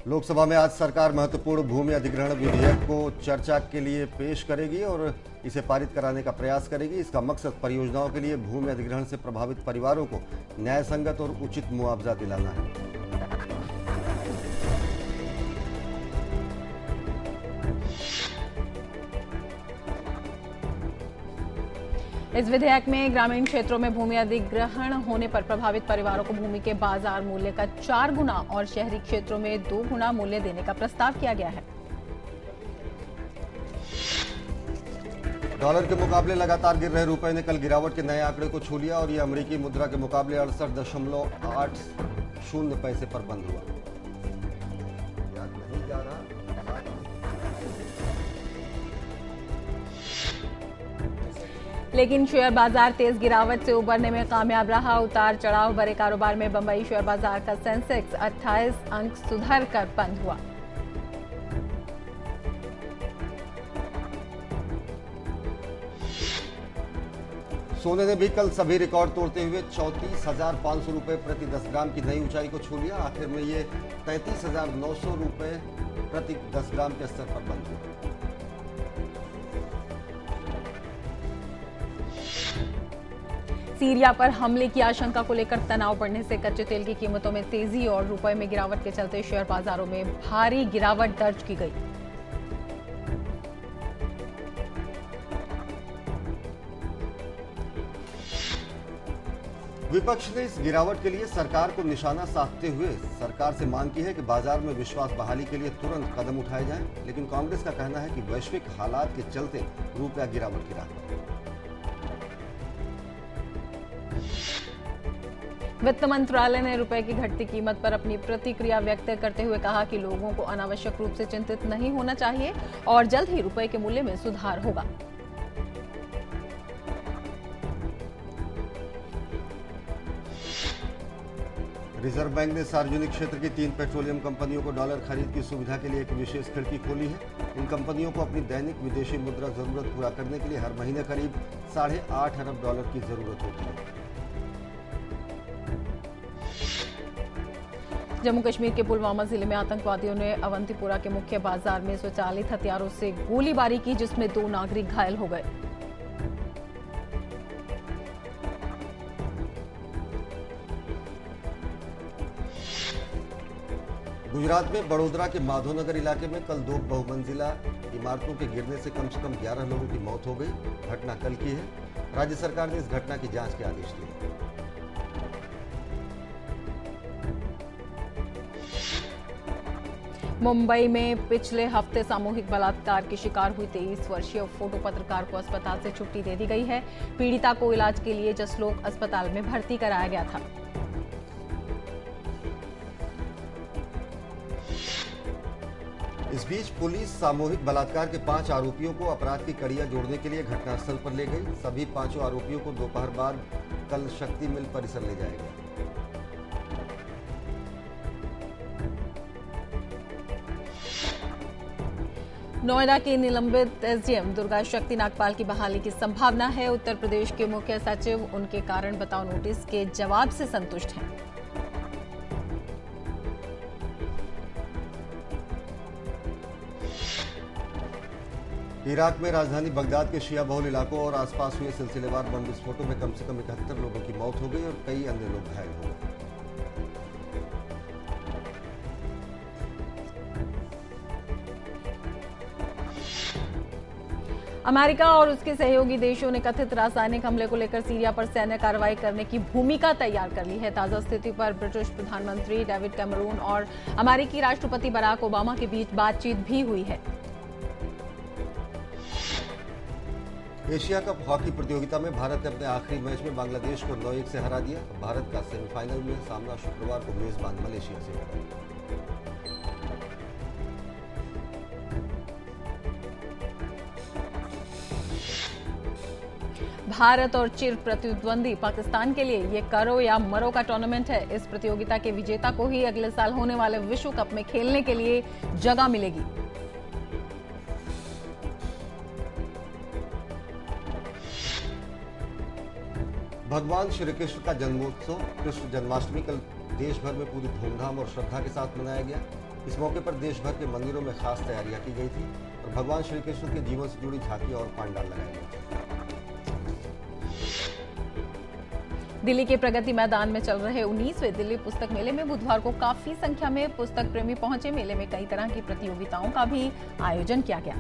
लोकसभा में आज सरकार महत्वपूर्ण भूमि अधिग्रहण विधेयक को चर्चा के लिए पेश करेगी और इसे पारित कराने का प्रयास करेगी। इसका मकसद परियोजनाओं के लिए भूमि अधिग्रहण से प्रभावित परिवारों को न्याय संगत और उचित मुआवजा दिलाना है। इस विधेयक में ग्रामीण क्षेत्रों में भूमि अधिग्रहण होने पर प्रभावित परिवारों को भूमि के बाजार मूल्य का 4 गुना और शहरी क्षेत्रों में 2 गुना मूल्य देने का प्रस्ताव किया गया है। डॉलर के मुकाबले लगातार गिर रहे रुपए ने कल गिरावट के नए आंकड़े को छू लिया और ये अमेरिकी मुद्रा के मुकाबले 68.80 पैसे पर बंद हुआ। लेकिन शेयर बाजार तेज गिरावट से उबरने में कामयाब रहा। उतार चढ़ाव भरे कारोबार में बंबई शेयर बाजार का सेंसेक्स 28 अंक सुधर कर बंद हुआ। सोने ने भी कल सभी रिकॉर्ड तोड़ते हुए 34,500 रुपए प्रति 10 ग्राम की नई ऊंचाई को छू लिया। आखिर में ये 33,900 रुपए प्रति 10 ग्राम के स्तर पर बंद हुआ। सीरिया पर हमले की आशंका को लेकर तनाव बढ़ने से कच्चे तेल की कीमतों में तेजी और रुपए में गिरावट के चलते शेयर बाजारों में भारी गिरावट दर्ज की गई। विपक्ष ने इस गिरावट के लिए सरकार को निशाना साधते हुए सरकार से मांग की है कि बाजार में विश्वास बहाली के लिए तुरंत कदम उठाए जाएं। लेकिन कांग्रेस का कहना है कि वैश्विक हालात के चलते रुपया गिरावट की राह पर। वित्त मंत्रालय ने रुपए की घटती कीमत पर अपनी प्रतिक्रिया व्यक्त करते हुए कहा कि लोगों को अनावश्यक रूप से चिंतित नहीं होना चाहिए और जल्द ही रुपए के मूल्य में सुधार होगा। रिजर्व बैंक ने सार्वजनिक क्षेत्र की 3 पेट्रोलियम कंपनियों को डॉलर खरीद की सुविधा के लिए एक विशेष खिड़की खोली है। इन कंपनियों को अपनी दैनिक विदेशी मुद्रा जरूरत पूरा करने के लिए हर महीने करीब 8.5 अरब डॉलर की जरूरत होती है। जम्मू कश्मीर के पुलवामा जिले में आतंकवादियों ने अवंतीपुरा के मुख्य बाजार में स्वचालित हथियारों से गोलीबारी की, जिसमें 2 नागरिक घायल हो गए। गुजरात में बड़ोदरा के माधोनगर इलाके में कल 2 बहुमंजिला इमारतों के गिरने से कम 11 लोगों की मौत हो गई। घटना कल की है। राज्य सरकार ने इस घटना की जांच के आदेश दिए। मुंबई में पिछले हफ्ते सामूहिक बलात्कार की शिकार हुई 23 वर्षीय फोटो पत्रकार को अस्पताल से छुट्टी दे दी गई है। पीड़िता को इलाज के लिए जसलोक अस्पताल में भर्ती कराया गया था। इस बीच पुलिस सामूहिक बलात्कार के 5 आरोपियों को अपराध की कड़ियां जोड़ने के लिए घटनास्थल पर ले गई। सभी 5 आरोपियों को दोपहर बाद कल शक्ति मिल परिसर ले जाया गया। नोएडा के निलंबित एसडीएम दुर्गा शक्ति नागपाल की बहाली की संभावना है। उत्तर प्रदेश के मुख्य सचिव उनके कारण बताओ नोटिस के जवाब से संतुष्ट हैं। इराक में राजधानी बगदाद के शिया बहुल इलाकों और आसपास हुए सिलसिलेवार बम विस्फोटों में कम से कम 71 लोगों की मौत हो गई और कई अन्य लोग घायल हो गए। अमेरिका और उसके सहयोगी देशों ने कथित रासायनिक हमले को लेकर सीरिया पर सैन्य कार्रवाई करने की भूमिका तैयार कर ली है। ताजा स्थिति पर ब्रिटिश प्रधानमंत्री डेविड कैमरून और अमेरिकी राष्ट्रपति बराक ओबामा के बीच बातचीत भी हुई है। एशिया कप हॉकी प्रतियोगिता में भारत ने अपने आखिरी मैच में बांग्लादेश को 9-1 से हरा दिया। भारत का सेमीफाइनल में सामना शुक्रवार को मेजबान मलेशिया से होगा। भारत और चिर प्रतिद्वंदी पाकिस्तान के लिए ये करो या मरो का टूर्नामेंट है। इस प्रतियोगिता के विजेता को ही अगले साल होने वाले विश्व कप में खेलने के लिए जगह मिलेगी। भगवान श्री कृष्ण का जन्मोत्सव कृष्ण जन्माष्टमी कल देश भर में पूरी धूमधाम और श्रद्धा के साथ मनाया गया। इस मौके पर देश भर के मंदिरों में खास तैयारियां की गई थी और भगवान श्री कृष्ण के जीवन से जुड़ी झांकी और पांडाल लगाए गए थे। दिल्ली के प्रगति मैदान में चल रहे 19वें दिल्ली पुस्तक मेले में बुधवार को काफी संख्या में पुस्तक प्रेमी पहुंचे। मेले में कई तरह की प्रतियोगिताओं का भी आयोजन किया गया।